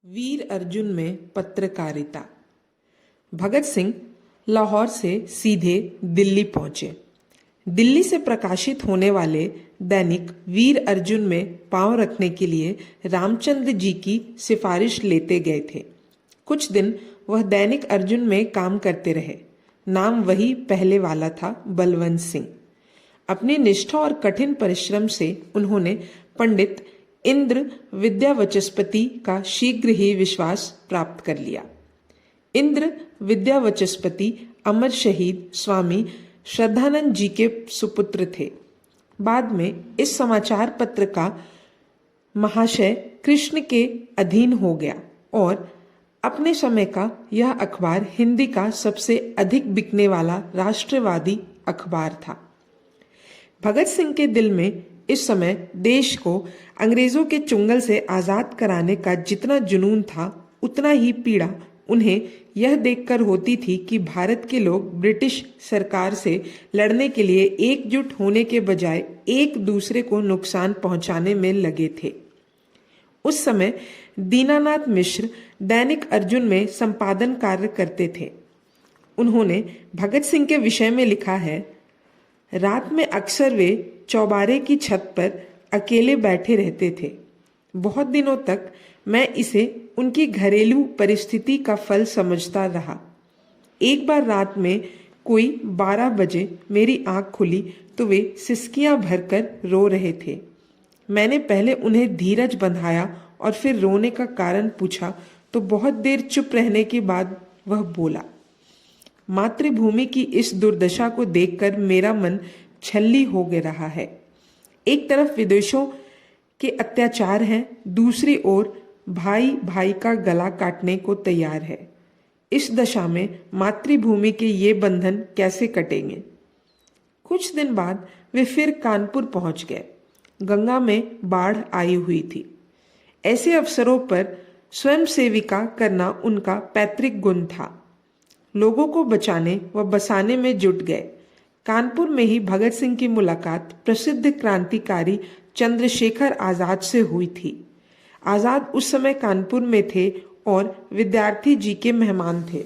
वीर अर्जुन में पत्रकारिता। भगत सिंह लाहौर से सीधे दिल्ली पहुंचे। दिल्ली से प्रकाशित होने वाले दैनिक वीर अर्जुन में पांव रखने के लिए रामचंद्र जी की सिफारिश लेते गए थे। कुछ दिन वह दैनिक अर्जुन में काम करते रहे। नाम वही पहले वाला था, बलवंत सिंह। अपनी निष्ठा और कठिन परिश्रम से उन्होंने पंडित इंद्र विद्यावचस्पति का शीघ्र ही विश्वास प्राप्त कर लिया। इंद्र विद्यावचस्पति अमर शहीद स्वामी श्रद्धानंद जी के सुपुत्र थे। बाद में इस समाचार पत्र का महाशय कृष्ण के अधीन हो गया और अपने समय का यह अखबार हिंदी का सबसे अधिक बिकने वाला राष्ट्रवादी अखबार था। भगत सिंह के दिल में इस समय देश को अंग्रेजों के चुंगल से आजाद कराने का जितना जुनून था, उतना ही पीड़ा उन्हें यह देखकर होती थी कि भारत के लोग ब्रिटिश सरकार से लड़ने के लिए एकजुट होने के बजाय एक दूसरे को नुकसान पहुंचाने में लगे थे। उस समय दीनानाथ मिश्र दैनिक अर्जुन में संपादन कार्य करते थे। उन्होंने भगत सिंह के विषय में लिखा है, रात में अक्सर वे चौबारे की छत पर अकेले बैठे रहते थे। बहुत दिनों तक मैं इसे उनकी घरेलू परिस्थिति का फल समझता रहा। एक बार रात में कोई 12 बजे मेरी आंख खुली तो वे सिसकियां भरकर रो रहे थे। मैंने पहले उन्हें धीरज बंधाया और फिर रोने का कारण पूछा तो बहुत देर चुप रहने के बाद वह बोला, मातृभूमि की इस दुर्दशा को देखकर मेरा मन छल्ली हो गया रहा है। एक तरफ विदेशों के अत्याचार हैं, दूसरी ओर भाई भाई का गला काटने को तैयार है। इस दशा में मातृभूमि के ये बंधन कैसे कटेंगे। कुछ दिन बाद वे फिर कानपुर पहुंच गए। गंगा में बाढ़ आई हुई थी। ऐसे अवसरों पर स्वयं सेविका करना उनका पैतृक गुण था। लोगों को बचाने व बसाने में जुट गए। कानपुर में ही भगत सिंह की मुलाकात प्रसिद्ध क्रांतिकारी चंद्रशेखर आजाद से हुई थी। आजाद उस समय कानपुर में थे और विद्यार्थी जी के मेहमान थे।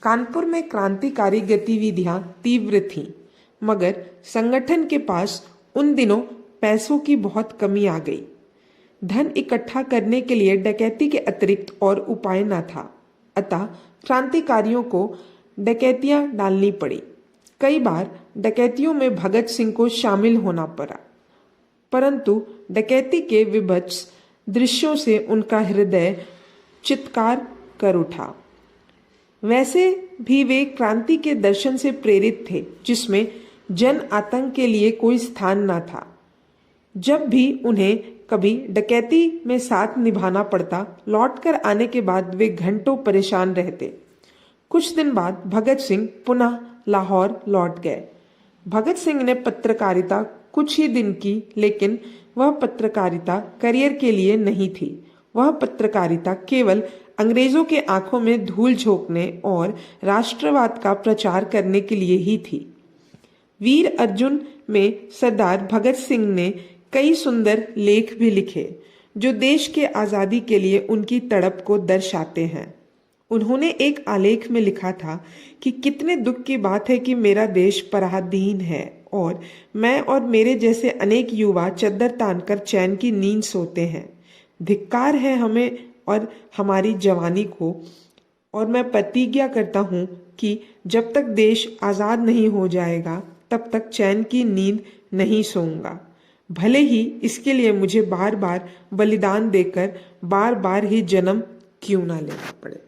कानपुर में क्रांतिकारी गतिविधियां तीव्र थीं, मगर संगठन के पास उन दिनों पैसों की बहुत कमी आ गई। धन इकट्ठा करने के लिए डकैती के अतिरिक्त और उपाय न था। अतः क्रांतिकारियों को डकैतियां डालनी पड़ी। कई बार डकैतियों में भगत सिंह को शामिल होना पड़ा, परंतु डकैती के विभत्स दृश्यों से उनका हृदय चित्कार कर उठा। वैसे भी वे क्रांति के दर्शन से प्रेरित थे, जिसमें जन आतंक के लिए कोई स्थान न था। जब भी उन्हें कभी डकैती में साथ निभाना पड़ता, लौटकर आने के बाद वे घंटों परेशान रहते। कुछ दिन बाद भगत सिंह पुनः लाहौर लौट गए। भगत सिंह ने पत्रकारिता कुछ ही दिन की, लेकिन वह पत्रकारिता करियर के लिए नहीं थी। वह पत्रकारिता केवल अंग्रेजों के आंखों में धूल झोंकने और राष्ट्रवाद का प्रचार करने के लिए ही थी। वीर अर्जुन में सरदार भगत सिंह ने कई सुंदर लेख भी लिखे, जो देश के आज़ादी के लिए उनकी तड़प को दर्शाते हैं। उन्होंने एक आलेख में लिखा था कि कितने दुख की बात है कि मेरा देश पराधीन है और मैं और मेरे जैसे अनेक युवा चद्दर तानकर चैन की नींद सोते हैं। धिक्कार है हमें और हमारी जवानी को, और मैं प्रतिज्ञा करता हूँ कि जब तक देश आज़ाद नहीं हो जाएगा तब तक चैन की नींद नहीं सोऊंगा, भले ही इसके लिए मुझे बार बार बलिदान देकर बार बार ही जन्म क्यों ना लेना पड़े।